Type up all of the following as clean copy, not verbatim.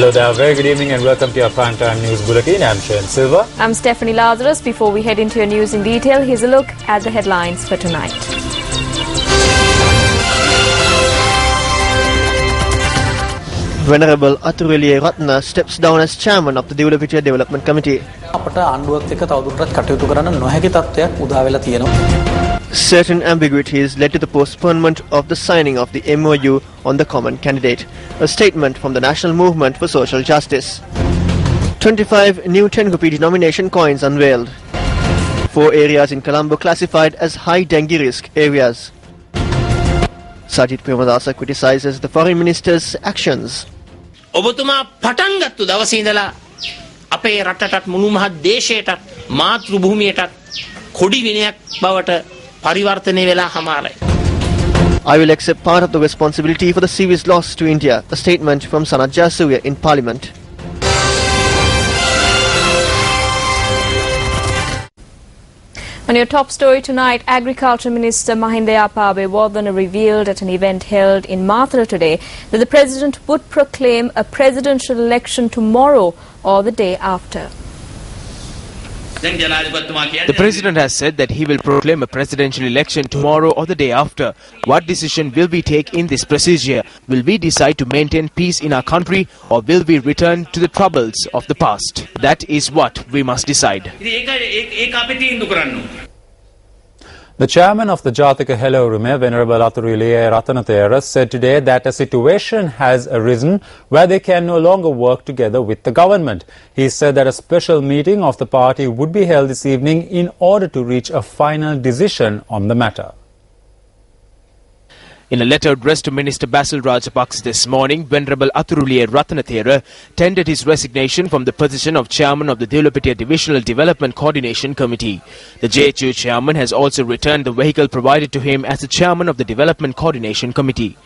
Hello there, very good evening and welcome to your primetime news bulletin. I'm Sharon Silva. I'm Stephanie Lazarus. Before we head into your news in detail, here's a look at the headlines for tonight. Venerable Athuraliya Ratna steps down as chairman of the Devulapitiya Development Committee. Certain ambiguities led to the postponement of the signing of the MOU on the common candidate. A statement from the National Movement for Social Justice. 25 new 10 rupee denomination coins unveiled. 4 areas in Colombo classified as high dengue risk areas. Sajid Premadasa criticizes the foreign minister's actions. ඔබතුමා පටන් ගත්තු දවසේ ඉඳලා අපේ රටටත් මුළු මහත් දේශයටත් මාතෘ භූමියටත් කොඩි විනයක් බවට පරිවර්තනය වෙලා හමාරයි. I will accept part of the responsibility for the serious loss to India, a statement from Sanat Jayasuriya in Parliament. On your top story tonight, Agriculture Minister Mahinda Wadana revealed at an event held in Mathura today that the President would proclaim a presidential election tomorrow or the day after. The President has said that he will proclaim a presidential election tomorrow or the day after. What decision will we take in this procedure? Will we decide to maintain peace in our country or will we return to the troubles of the past? That is what we must decide. The chairman of the Jathika Hela Urume, Venerable Athuraliya Ratanathera, said today that a situation has arisen where they can no longer work together with the government. He said that a special meeting of the party would be held this evening in order to reach a final decision on the matter. In a letter addressed to Minister Basil Rajapaksa this morning, Venerable Athuraliya Ratanathera tendered his resignation from the position of chairman of the Devulapitiya Divisional Development Coordination Committee. The JHU chairman has also returned the vehicle provided to him as the chairman of the Development Coordination Committee.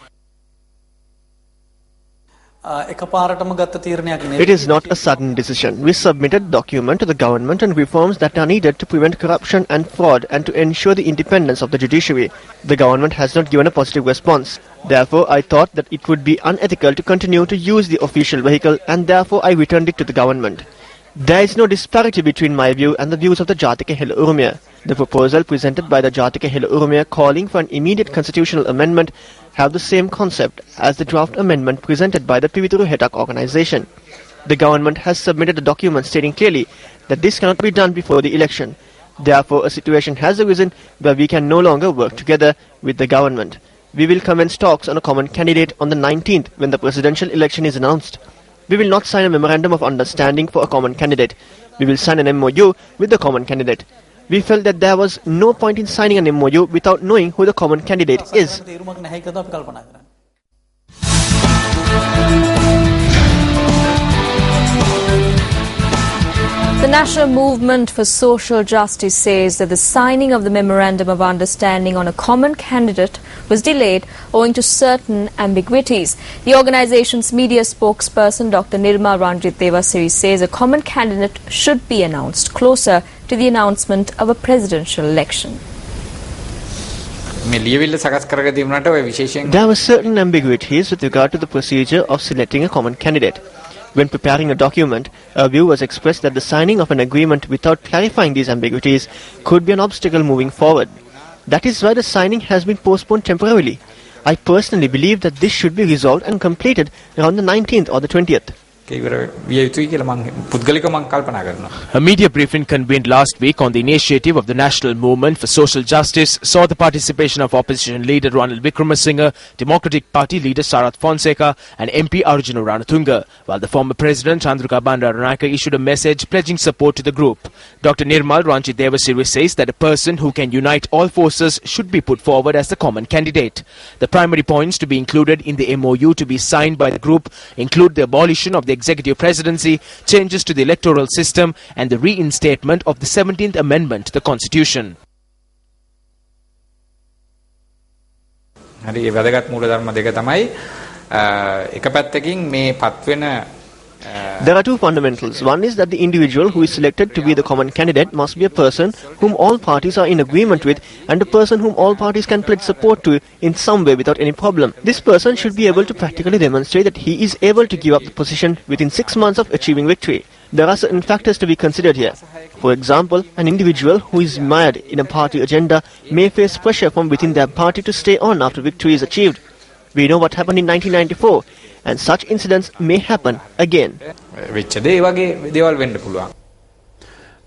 It is not a sudden decision. We submitted a document to the government on reforms that are needed to prevent corruption and fraud and to ensure the independence of the judiciary. The government has not given a positive response. Therefore, I thought that it would be unethical to continue to use the official vehicle and therefore I returned it to the government. There is no disparity between my view and the views of the Jathika Hela Urume. The proposal presented by the Jathika Hela Urume calling for an immediate constitutional amendment have the same concept as the draft amendment presented by the Pivituru Hetak organization. The government has submitted a document stating clearly that this cannot be done before the election. Therefore, a situation has arisen where we can no longer work together with the government. We will commence talks on a common candidate on the 19th when the presidential election is announced. We will not sign a memorandum of understanding for a common candidate. We will sign an MOU with the common candidate. We felt that there was no point in signing an MOU without knowing who the common candidate is. The National Movement for Social Justice says that the signing of the Memorandum of Understanding on a common candidate was delayed owing to certain ambiguities. The organization's media spokesperson, Dr. Nirma Ranjit Devasiri, says a common candidate should be announced closer to the announcement of a presidential election. There were certain ambiguities with regard to the procedure of selecting a common candidate. When preparing a document, a view was expressed that the signing of an agreement without clarifying these ambiguities could be an obstacle moving forward. That is why the signing has been postponed temporarily. I personally believe that this should be resolved and completed around the 19th or the 20th. A media briefing convened last week on the initiative of the National Movement for Social Justice saw the participation of opposition leader Ranil Wickremesinghe, Democratic Party leader Sarath Fonseca and MP Arjuna Ranatunga, while the former President Chandrika Bandaranaike issued a message pledging support to the group. Dr. Nirmal Ranjit Devasiri says that a person who can unite all forces should be put forward as the common candidate. The primary points to be included in the MOU to be signed by the group include the abolition of the executive presidency, changes to the electoral system and the reinstatement of the 17th Amendment to the Constitution. හරි ඒ වැදගත් මූලධර්ම දෙක තමයි එක පැත්තකින් මේ පත්වෙන There are two fundamentals. One is that the individual who is selected to be the common candidate must be a person whom all parties are in agreement with and a person whom all parties can pledge support to in some way without any problem. This person should be able to practically demonstrate that he is able to give up the position within 6 months of achieving victory. There are certain factors to be considered here. For example, an individual who is mired in a party agenda may face pressure from within their party to stay on after victory is achieved. We know what happened in 1994, and such incidents may happen again.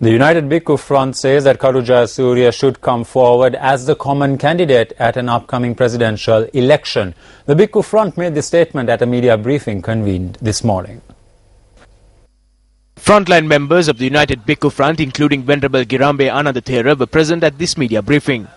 The United Bhikkhu Front says that Karu Jayasuriya should come forward as the common candidate at an upcoming presidential election. The Bhikkhu Front made this statement at a media briefing convened this morning. Frontline members of the United Bhikkhu Front, including Venerable Girambe Anandathera, were present at this media briefing.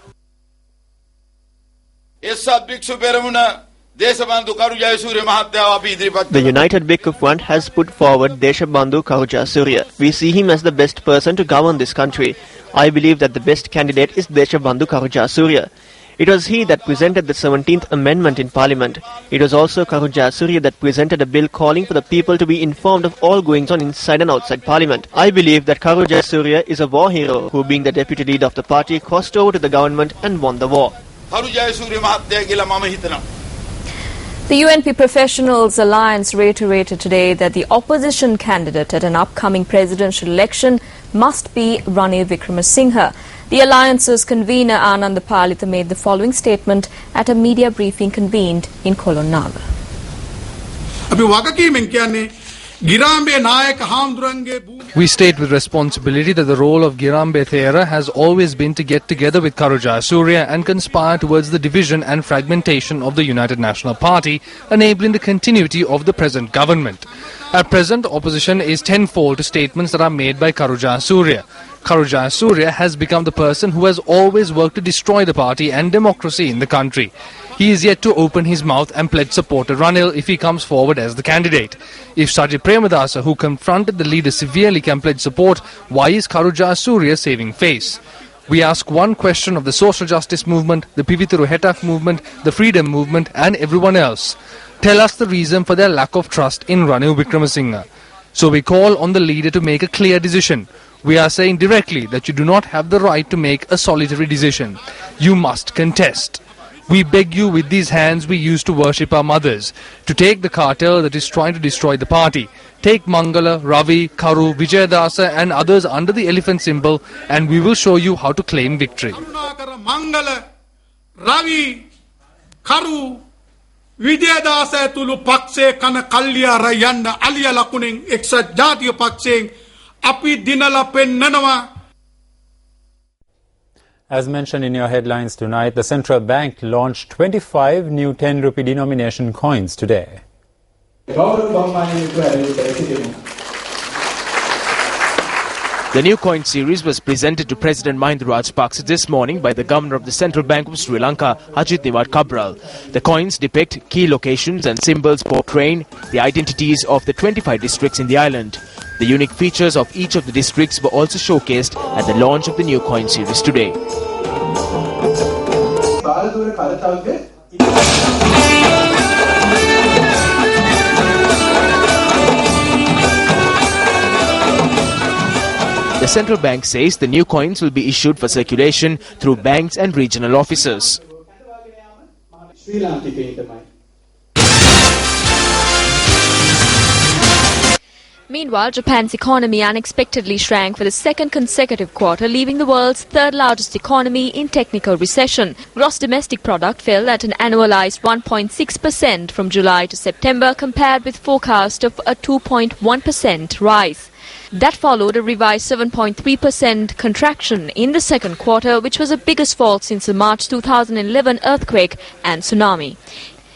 The United Bhikkhu Front has put forward Deshabandhu Karu Jayasuriya. We see him as the best person to govern this country. I believe that the best candidate is Deshabandhu Karu Jayasuriya. It was he that presented the 17th Amendment in Parliament. It was also Karu Jayasuriya that presented a bill calling for the people to be informed of all goings on inside and outside Parliament. I believe that Karu Jayasuriya is a war hero who, being the deputy leader of the party, crossed over to the government and won the war. The UNP Professionals Alliance reiterated today that the opposition candidate at an upcoming presidential election must be Ranil Wickremesinghe. The Alliance's convener Anand Palitha made the following statement at a media briefing convened in Kolonnawa. We state with responsibility that the role of Girambe Thera has always been to get together with Karu Jayasuriya and conspire towards the division and fragmentation of the United National Party, enabling the continuity of the present government. At present, opposition is tenfold to statements that are made by Karu Jayasuriya. Karu Jayasuriya has become the person who has always worked to destroy the party and democracy in the country. He is yet to open his mouth and pledge support to Ranil if he comes forward as the candidate. If Sajid Premadasa, who confronted the leader severely, can pledge support, why is Karu Jayasuriya saving face? We ask one question of the social justice movement, the Pivituru Hetak movement, the freedom movement and everyone else. Tell us the reason for their lack of trust in Ranil Wickremesinghe. So we call on the leader to make a clear decision. We are saying directly that you do not have the right to make a solitary decision. You must contest. We beg you with these hands we used to worship our mothers, to take the cartel that is trying to destroy the party. Take Mangala, Ravi, Karu, Vijayadasa and others under the elephant symbol and we will show you how to claim victory. Mangala, Ravi, Karu, Vijayadasa tulu pakse kana kalya rayanda alia lakuning eksat jatiya pakseng api dinala pennanawa. As mentioned in your headlines tonight, the central bank launched 25 new 10 rupee denomination coins today. The new coin series was presented to President Mahinda Rajapaksa this morning by the Governor of the Central Bank of Sri Lanka, Ajit Niwad Cabral. The coins depict key locations and symbols portraying the identities of the 25 districts in the island. The unique features of each of the districts were also showcased at the launch of the new coin series today. The central bank says the new coins will be issued for circulation through banks and regional offices. Meanwhile, Japan's economy unexpectedly shrank for the second consecutive quarter, leaving the world's third largest economy in technical recession. Gross domestic product fell at an annualized 1.6% from July to September, compared with forecast of a 2.1% rise. That followed a revised 7.3% contraction in the second quarter, which was the biggest fall since the March 2011 earthquake and tsunami.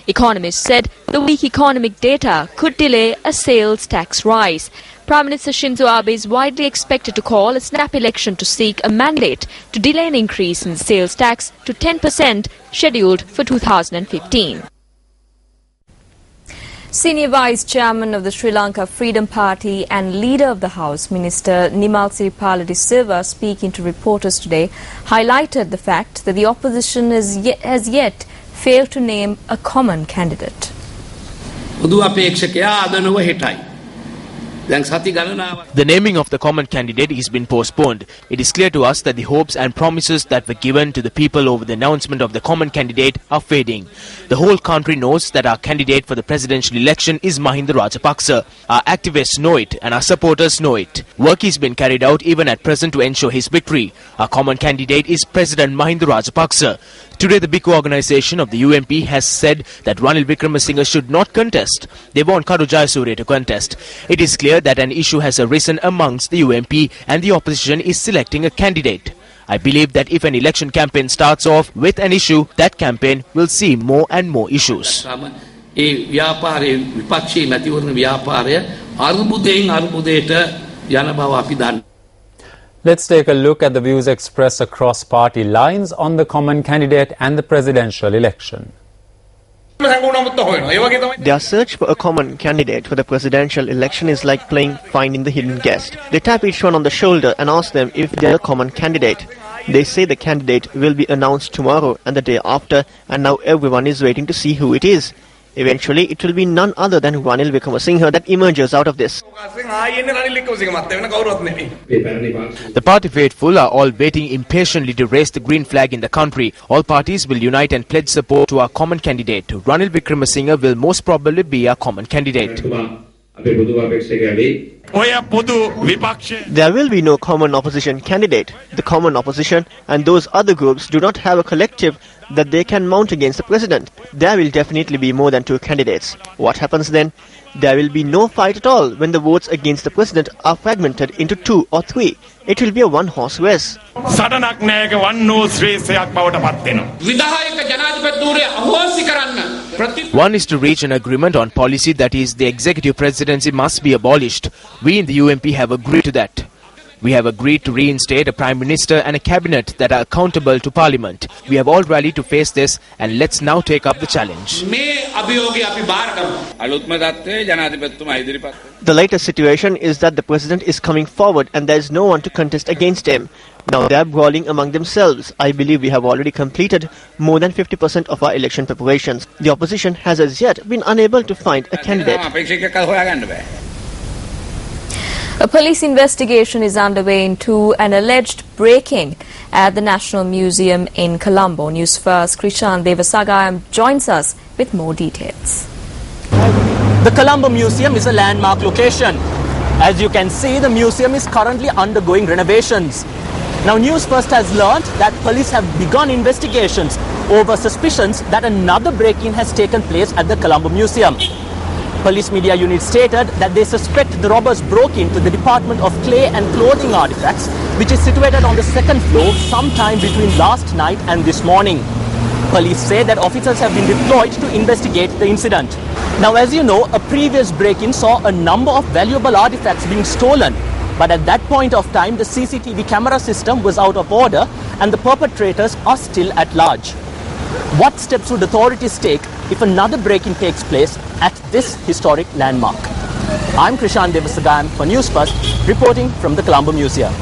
Economists said the weak economic data could delay a sales tax rise. Prime Minister Shinzo Abe is widely expected to call a snap election to seek a mandate to delay an increase in the sales tax to 10% scheduled for 2015. Senior Vice Chairman of the Sri Lanka Freedom Party and Leader of the House, Minister Nimal Siripala de Silva, speaking to reporters today, highlighted the fact that the opposition has yet failed to name a common candidate. The naming of the common candidate has been postponed. It is clear to us that the hopes and promises that were given to the people over the announcement of the common candidate are fading. The whole country knows that our candidate for the presidential election is Mahinda Rajapaksa. Our activists know it and our supporters know it. Work is being carried out even at present to ensure his victory. Our common candidate is President Mahinda Rajapaksa. Today, the big organisation of the UMP has said that Ranil Wickremesinghe should not contest. They want Kadu Jayasuriya to contest. It is clear that an issue has arisen amongst the UMP and the opposition is selecting a candidate. I believe that if an election campaign starts off with an issue, that campaign will see more and more issues. Let's take a look at the views expressed across party lines on the common candidate and the presidential election. Their search for a common candidate for the presidential election is like playing Finding the Hidden Guest. They tap each one on the shoulder and ask them if they are a common candidate. They say the candidate will be announced tomorrow and the day after, and now everyone is waiting to see who it is. Eventually, it will be none other than Ranil Wickremesinghe that emerges out of this. The party faithful are all waiting impatiently to raise the green flag in the country. All parties will unite and pledge support to our common candidate. Ranil Wickremesinghe will most probably be our common candidate. There will be no common opposition candidate. The common opposition and those other groups do not have a collective that they can mount against the president. There will definitely be more than two candidates. What happens then? There will be no fight at all when the votes against the president are fragmented into 2 or 3. It will be a one-horse race. One is to reach an agreement on policy, that is, the executive presidency must be abolished. We in the UMP have agreed to that. We have agreed to reinstate a Prime Minister and a Cabinet that are accountable to Parliament. We have all rallied to face this, and let's now take up the challenge. The latest situation is that the president is coming forward and there is no one to contest against him. Now they are brawling among themselves. I believe we have already completed more than 50% of our election preparations. The opposition has as yet been unable to find a candidate. A police investigation is underway into an alleged break-in at the National Museum in Colombo. Newsfirst Krishan Devasagayam joins us with more details. The Colombo Museum is a landmark location. As you can see, the museum is currently undergoing renovations. Now, Newsfirst has learnt that police have begun investigations over suspicions that another break-in has taken place at the Colombo Museum. Police media unit stated that they suspect the robbers broke into the Department of Clay and Clothing Artifacts, which is situated on the 2nd floor, sometime between last night and this morning. Police say that officers have been deployed to investigate the incident. Now, as you know, a previous break-in saw a number of valuable artifacts being stolen. But at that point of time, the CCTV camera system was out of order and the perpetrators are still at large. What steps would authorities take if another break-in takes place at this historic landmark? I'm Krishan Devasagayam for Newsfirst, reporting from the Colombo Museum.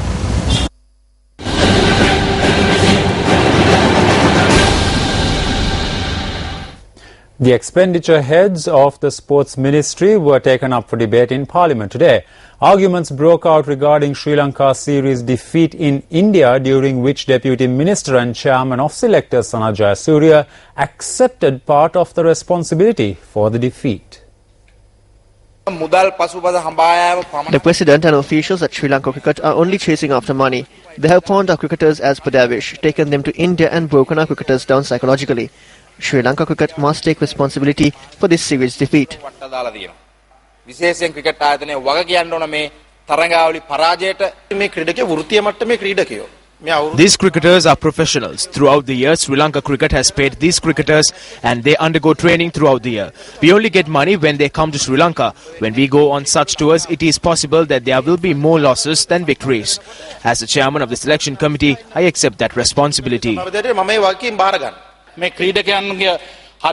The expenditure heads of the Sports Ministry were taken up for debate in Parliament today. Arguments broke out regarding Sri Lanka series defeat in India, during which Deputy Minister and Chairman of Selectors Sanat Jayasuriya accepted part of the responsibility for the defeat. The president and officials at Sri Lanka Cricket are only chasing after money. They have pawned our cricketers as per their wish, taken them to India and broken our cricketers down psychologically. Sri Lanka Cricket must take responsibility for this series defeat. These cricketers are professionals. Throughout the year, Sri Lanka Cricket has paid these cricketers and they undergo training throughout the year. We only get money when they come to Sri Lanka. When we go on such tours, it is possible that there will be more losses than victories. As the chairman of the selection committee, I accept that responsibility. I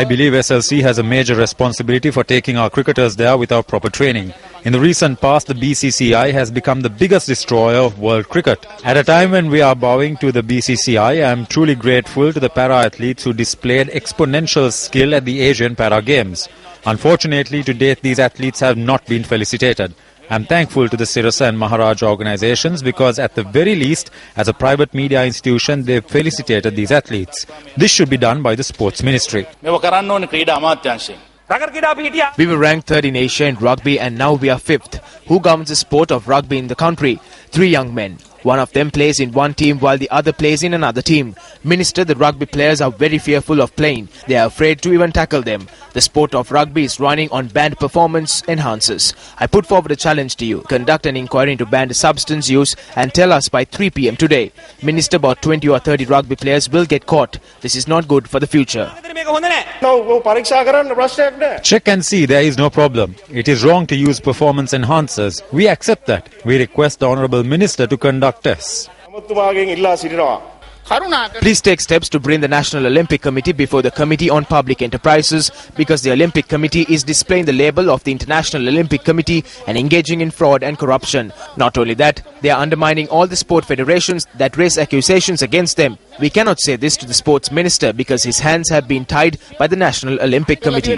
believe SLC has a major responsibility for taking our cricketers there without proper training. In the recent past, the BCCI has become the biggest destroyer of world cricket. At a time when we are bowing to the BCCI, I am truly grateful to the para-athletes who displayed exponential skill at the Asian Para Games. Unfortunately, to date, these athletes have not been felicitated. I'm thankful to the Sirasa and Maharaj organizations because at the very least, as a private media institution, they've felicitated these athletes. This should be done by the Sports Ministry. We were ranked third in Asia in rugby and now we are fifth. Who governs the sport of rugby in the country? 3 young men. One of them plays in one team while the other plays in another team. Minister, the rugby players are very fearful of playing. They are afraid to even tackle them. The sport of rugby is running on banned performance enhancers. I put forward a challenge to you. Conduct an inquiry into banned substance use and tell us by 3 p.m. today. Minister, about 20 or 30 rugby players will get caught. This is not good for the future. Check and see, there is no problem. It is wrong to use performance enhancers. We accept that. We request the Honourable Minister to conduct tests. Please take steps to bring the National Olympic Committee before the Committee on Public Enterprises because the Olympic Committee is displaying the label of the International Olympic Committee and engaging in fraud and corruption. Not only that, they are undermining all the sport federations that raise accusations against them. We cannot say this to the Sports Minister because his hands have been tied by the National Olympic Committee.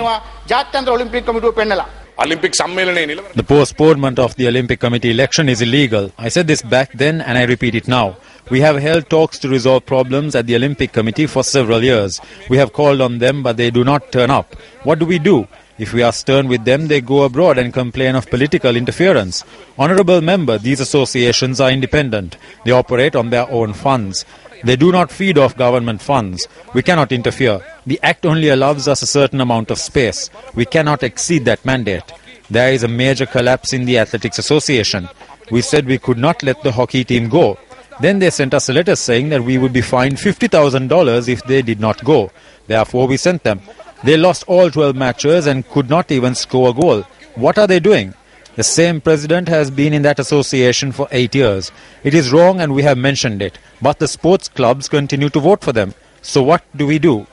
The postponement of the Olympic Committee election is illegal. I said this back then and I repeat it now. We have held talks to resolve problems at the Olympic Committee for several years. We have called on them but they do not turn up. What do? If we are stern with them, they go abroad and complain of political interference. Honourable Member, these associations are independent. They operate on their own funds. They do not feed off government funds. We cannot interfere. The Act only allows us a certain amount of space. We cannot exceed that mandate. There is a major collapse in the Athletics Association. We said we could not let the hockey team go. Then they sent us a letter saying that we would be fined $50,000 if they did not go. Therefore, we sent them. They lost all 12 matches and could not even score a goal. What are they doing? The same president has been in that association for 8 years. It is wrong and we have mentioned it. But the sports clubs continue to vote for them. So what do we do?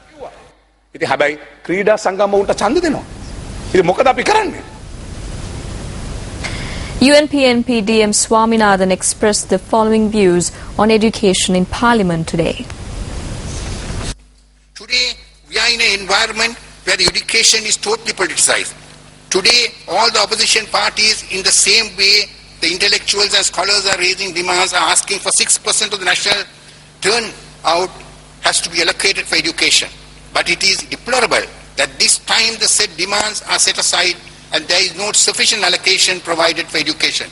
UNPNP DM Swaminathan expressed the following views on education in Parliament today. Today, we are in an environment where education is totally politicized. Today, all the opposition parties, in the same way, the intellectuals and scholars are raising demands, are asking for 6% of the national turnout has to be allocated for education. But it is deplorable that this time the said demands are set aside and there is no sufficient allocation provided for education.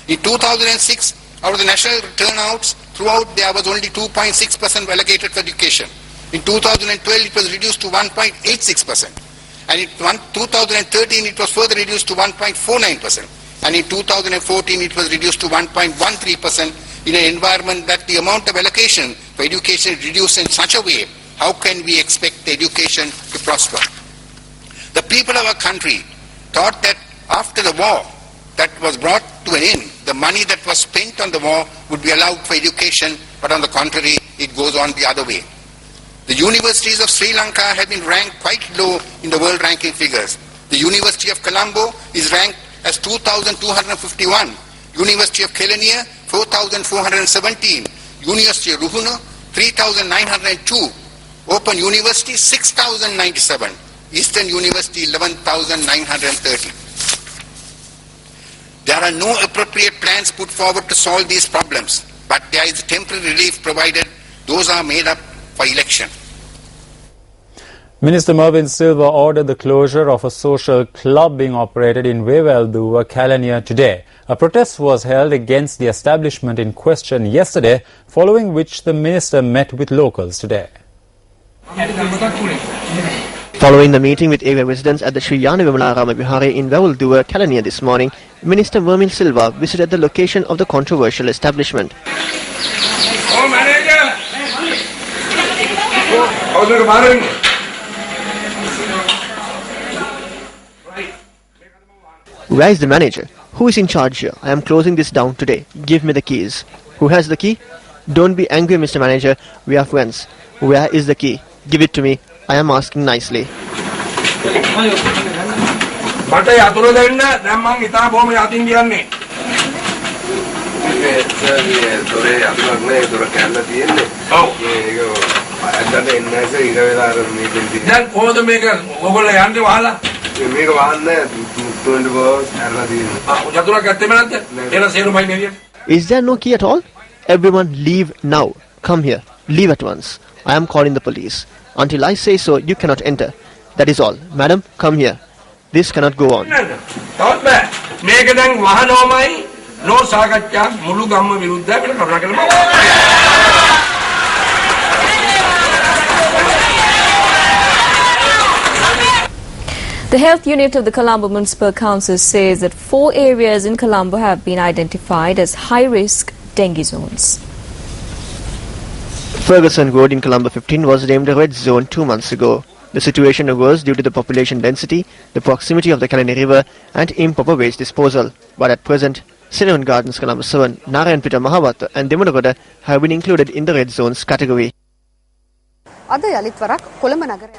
In 2006, out of the national turnouts, throughout there was only 2.6% allocated for education. In 2012, it was reduced to 1.86%. And in 2013, it was further reduced to 1.49%. And in 2014, it was reduced to 1.13% in an environment that the amount of allocation for education is reduced in such a way. How can we expect the education to prosper? The people of our country thought that after the war that was brought to an end, the money that was spent on the war would be allowed for education, but on the contrary, it goes on the other way. The universities of Sri Lanka have been ranked quite low in the world ranking figures. The University of Colombo is ranked as 2,251, University of Kelaniya 4,417, University of Ruhuna 3,902, Open University 6,097, Eastern University 11,930. There are no appropriate plans put forward to solve these problems, but there is temporary relief provided. Those are made up for election. Minister Mervyn Silva ordered the closure of a social club being operated in Wevelduwa, Kelaniya today. A protest was held against the establishment in question yesterday, following which the minister met with locals today. Following the meeting with area residents at the Sri Yana Vimalarama Vihare in Wevelduwa, Kelaniya this morning, Minister Mervyn Silva visited the location of the controversial establishment. Where is the manager? Who is in charge here? I am closing this down today. Give me the keys. Who has the key? Don't be angry, Mr. Manager. We are friends. Where is the key? Give it to me. I am asking nicely. Is there no key at all? Everyone leave now. Come here. Leave at once. I am calling the police. Until I say so, you cannot enter. That is all. Madam, come here. This cannot go on. The health unit of the Colombo Municipal Council says that 4 areas in Colombo have been identified as high-risk dengue zones. Ferguson Road in Colombo 15 was named a red zone 2 months ago. The situation arose due to the population density, the proximity of the Kalani River and improper waste disposal. But at present, Cinnamon Gardens Colombo 7, Narayanpeta Mahawata and Demunagoda have been included in the red zones category.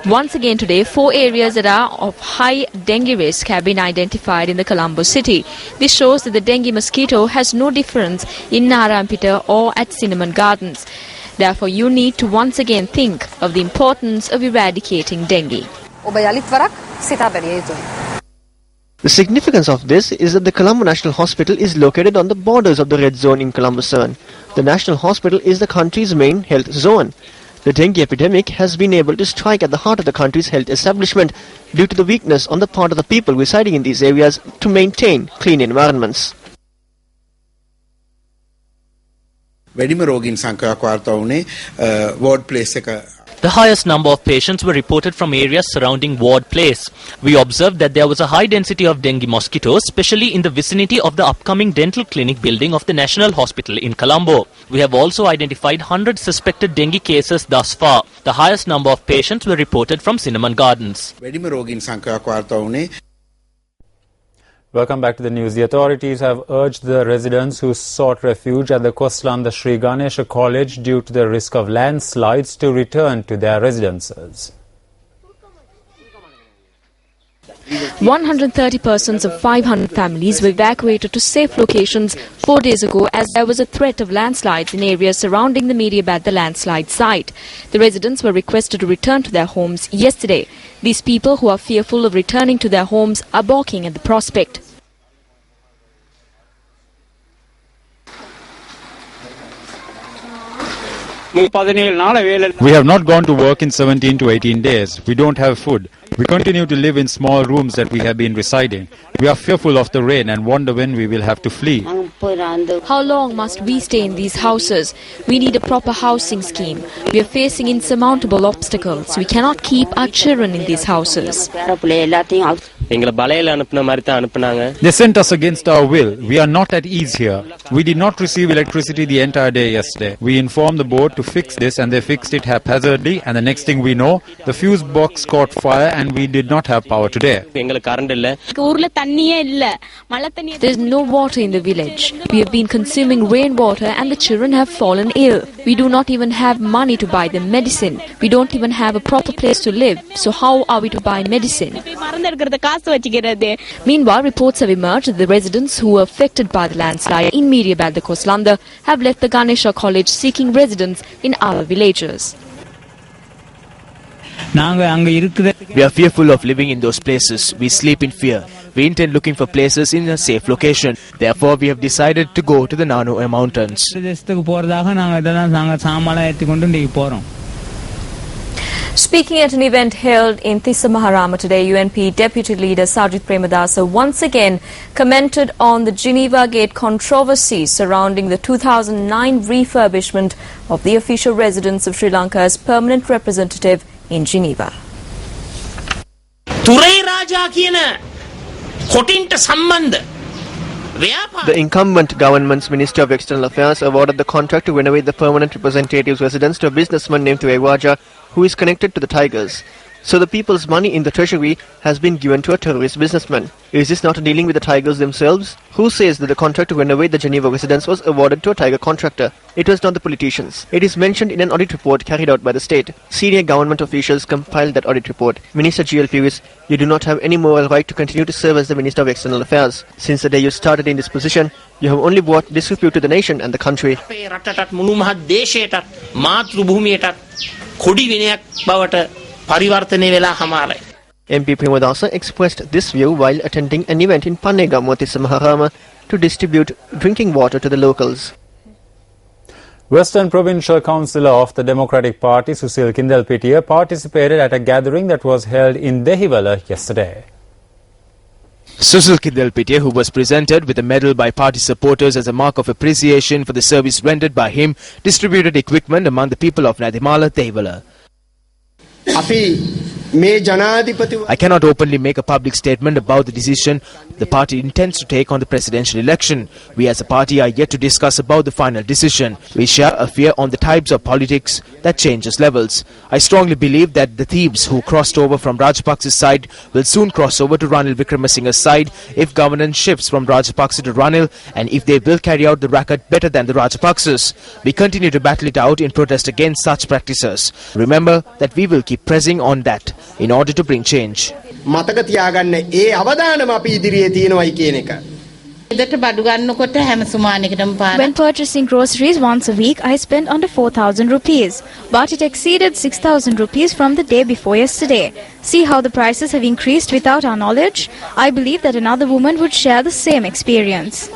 Once again today, 4 areas that are of high dengue risk have been identified in the Colombo city. This shows that the dengue mosquito has no difference in Narayanpeta or at Cinnamon Gardens. Therefore, you need to once again think of the importance of eradicating dengue. The significance of this is that the Colombo National Hospital is located on the borders of the red zone in Colombo 7. The National Hospital is the country's main health zone. The dengue epidemic has been able to strike at the heart of the country's health establishment due to the weakness on the part of the people residing in these areas to maintain clean environments. The highest number of patients were reported from areas surrounding Ward Place. We observed that there was a high density of dengue mosquitoes, especially in the vicinity of the upcoming dental clinic building of the National Hospital in Colombo. We have also identified 100 suspected dengue cases thus far. The highest number of patients were reported from Cinnamon Gardens. Welcome back to the news. The authorities have urged the residents who sought refuge at the Koslanda Sri Ganesha College due to the risk of landslides to return to their residences. 130 persons of 500 families were evacuated to safe locations 4 days ago as there was a threat of landslides in areas surrounding the Mediabad, the landslide site. The residents were requested to return to their homes yesterday. These people who are fearful of returning to their homes are balking at the prospect. We have not gone to work in 17 to 18 days. We don't have food. We continue to live in small rooms that we have been residing. We are fearful of the rain and wonder when we will have to flee. How long must we stay in these houses? We need a proper housing scheme. We are facing insurmountable obstacles. We cannot keep our children in these houses. They sent us against our will. We are not at ease here. We did not receive electricity the entire day yesterday. We informed the board to fix this and they fixed it haphazardly, and the next thing we know, the fuse box caught fire and we did not have power today. There is no water in the village. We have been consuming rainwater and the children have fallen ill. We do not even have money to buy them medicine. We don't even have a proper place to live. So how are we to buy medicine? Meanwhile, reports have emerged that the residents who were affected by the landslide in Mediabad, the Koslanda, have left the Ganesha College seeking residence in other villages. We are fearful of living in those places. We sleep in fear. We intend looking for places in a safe location. Therefore, we have decided to go to the Nanu mountains. Speaking at an event held in Tissa Maharama today, UNP Deputy Leader Sajid Premadasa once again commented on the Geneva Gate controversy surrounding the 2009 refurbishment of the official residence of Sri Lanka as permanent representative in Geneva. The incumbent government's Minister of External Affairs awarded the contract to renovate the permanent representative's residence to a businessman named Tuewaja, who is connected to the Tigers. So the people's money in the treasury has been given to a terrorist businessman. Is this not dealing with the Tigers themselves? Who says that the contract to renovate the Geneva residence was awarded to a Tiger contractor? It was not the politicians. It is mentioned in an audit report carried out by the state. Senior government officials compiled that audit report. Minister G.L. Pires, you do not have any moral right to continue to serve as the Minister of External Affairs. Since the day you started in this position, you have only brought disrepute to the nation and the country. MP Premadasa expressed this view while attending an event in Panega Maharama to distribute drinking water to the locals. Western Provincial Councillor of the Democratic Party, Susil Kindelpitiya, participated at a gathering that was held in Dehiwala yesterday. Susil Kindelpitiya, who was presented with a medal by party supporters as a mark of appreciation for the service rendered by him, distributed equipment among the people of Nadimala, Dehiwala. I cannot openly make a public statement about the decision the party intends to take on the presidential election. We as a party are yet to discuss about the final decision. We share a fear on the types of politics that changes levels. I strongly believe that the thieves who crossed over from Rajapaksa's side will soon cross over to Ranil Wickremesinghe's side if governance shifts from Rajapaksa to Ranil, and if they will carry out the racket better than the Rajapaksas. We continue to battle it out in protest against such practices. Remember that we will keep pressing on that in order to bring change. When purchasing groceries once a week, I spent under 4,000 rupees, but it exceeded 6,000 rupees from the day before yesterday. See how the prices have increased without our knowledge? I believe that another woman would share the same experience.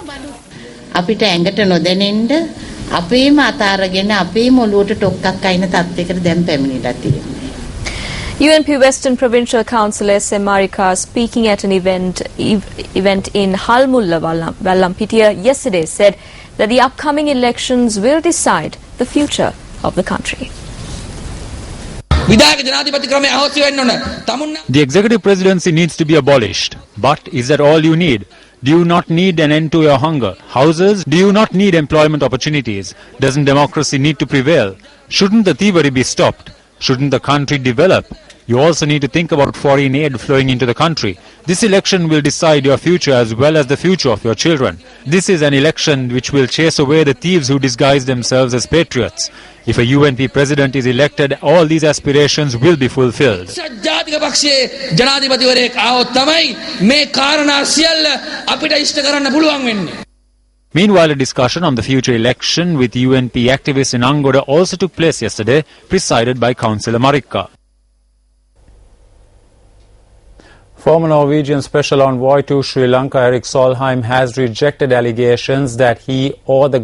UNP Western Provincial Councillor S.M. Marika, speaking at an event in Halmulla, Vallampitiya yesterday, said that the upcoming elections will decide the future of the country. The executive presidency needs to be abolished. But is that all you need? Do you not need an end to your hunger? Houses? Do you not need employment opportunities? Doesn't democracy need to prevail? Shouldn't the thievery be stopped? Shouldn't the country develop? You also need to think about foreign aid flowing into the country. This election will decide your future as well as the future of your children. This is an election which will chase away the thieves who disguise themselves as patriots. If a UNP president is elected, all these aspirations will be fulfilled. Meanwhile, a discussion on the future election with UNP activists in Angoda also took place yesterday, presided by Councillor Marika. Former Norwegian Special Envoy to Sri Lanka, Erik Solheim, has rejected allegations that he or the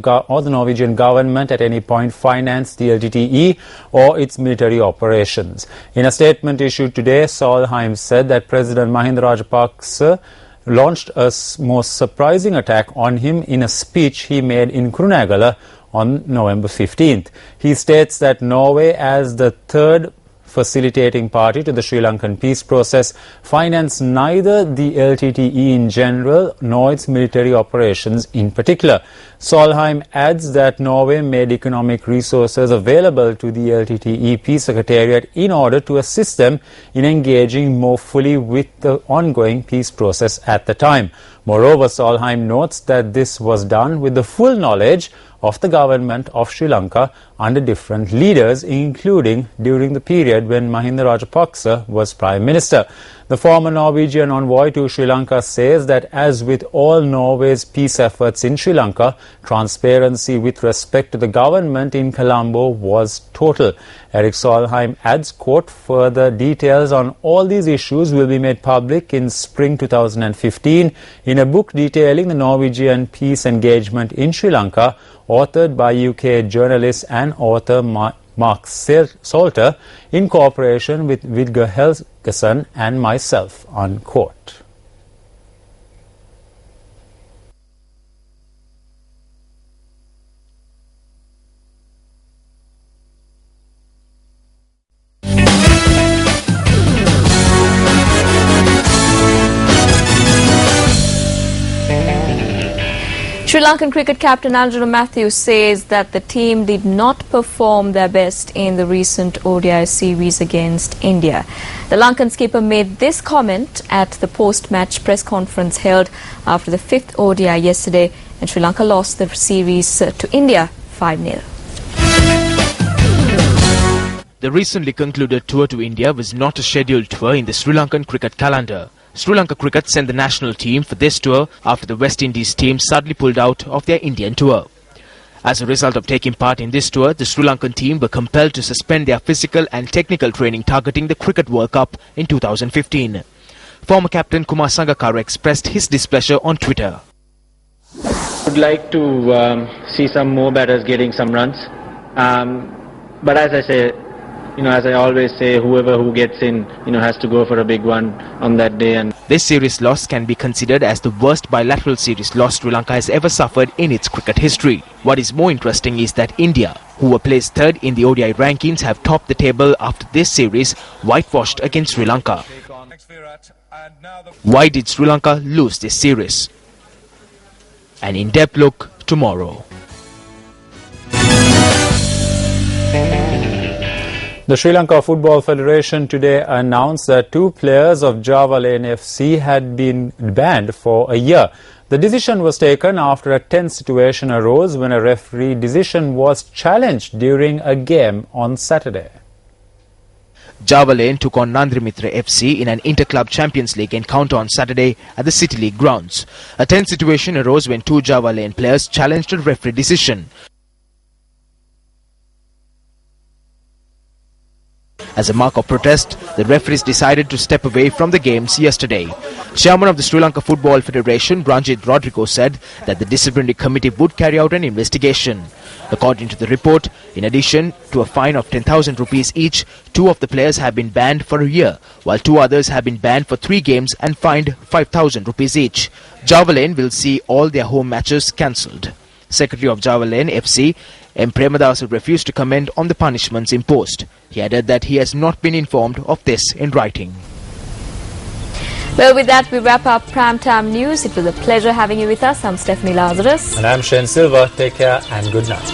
Norwegian government at any point financed the LTTE or its military operations. In a statement issued today, Solheim said that President Mahinda Rajapaksa launched a most surprising attack on him in a speech he made in Kurunegala on November 15th. He states that Norway, as the third facilitating party to the Sri Lankan peace process, financed neither the LTTE in general nor its military operations in particular. Solheim adds that Norway made economic resources available to the LTTE Peace Secretariat in order to assist them in engaging more fully with the ongoing peace process at the time. Moreover, Solheim notes that this was done with the full knowledge of the government of Sri Lanka under different leaders, including during the period when Mahinda Rajapaksa was Prime Minister. The former Norwegian envoy to Sri Lanka says that, as with all Norway's peace efforts in Sri Lanka, transparency with respect to the government in Colombo was total. Erik Solheim adds, quote, further details on all these issues will be made public in spring 2015 in a book detailing the Norwegian peace engagement in Sri Lanka, authored by UK journalist and author Mark Salter in cooperation with Vidger Helgeson and myself, unquote. Sri Lankan cricket captain Angelo Matthews says that the team did not perform their best in the recent ODI series against India. The Lankan skipper made this comment at the post-match press conference held after the fifth ODI yesterday, and Sri Lanka lost the series to India 5-0. The recently concluded tour to India was not a scheduled tour in the Sri Lankan cricket calendar. Sri Lanka cricket sent the national team for this tour after the West Indies team suddenly pulled out of their Indian tour. As a result of taking part in this tour, the Sri Lankan team were compelled to suspend their physical and technical training targeting the Cricket World Cup in 2015. Former captain Kumar Sangakkara expressed his displeasure on Twitter. Would like to see some more batters getting some runs, but as I say, as I always say, whoever who gets in, has to go for a big one on that day. And this series loss can be considered as the worst bilateral series loss Sri Lanka has ever suffered in its cricket history. What is more interesting is that India, who were placed third in the ODI rankings, have topped the table after this series whitewashed against Sri Lanka. Why did Sri Lanka lose this series? An in-depth look tomorrow. The Sri Lanka Football Federation today announced that 2 players of Java Lane FC had been banned for a year. The decision was taken after a tense situation arose when a referee decision was challenged during a game on Saturday. Java Lane took on Nandrimitra FC in an Inter-Club Champions League encounter on Saturday at the City League grounds. A tense situation arose when 2 Java Lane players challenged a referee decision. As a mark of protest, the referees decided to step away from the games yesterday. Chairman of the Sri Lanka Football Federation, Ranjit Rodrigo, said that the disciplinary committee would carry out an investigation. According to the report, in addition to a fine of 10,000 rupees each, 2 of the players have been banned for a year, while 2 others have been banned for 3 games and fined 5,000 rupees each. Java Lane will see all their home matches cancelled. Secretary of Java Lane FC, M. Premadasa, refused to comment on the punishments imposed. He added that he has not been informed of this in writing. Well, with that, we wrap up Primetime News. It was a pleasure having you with us. I'm Stephanie Lazarus. And I'm Shane Silva. Take care and good night.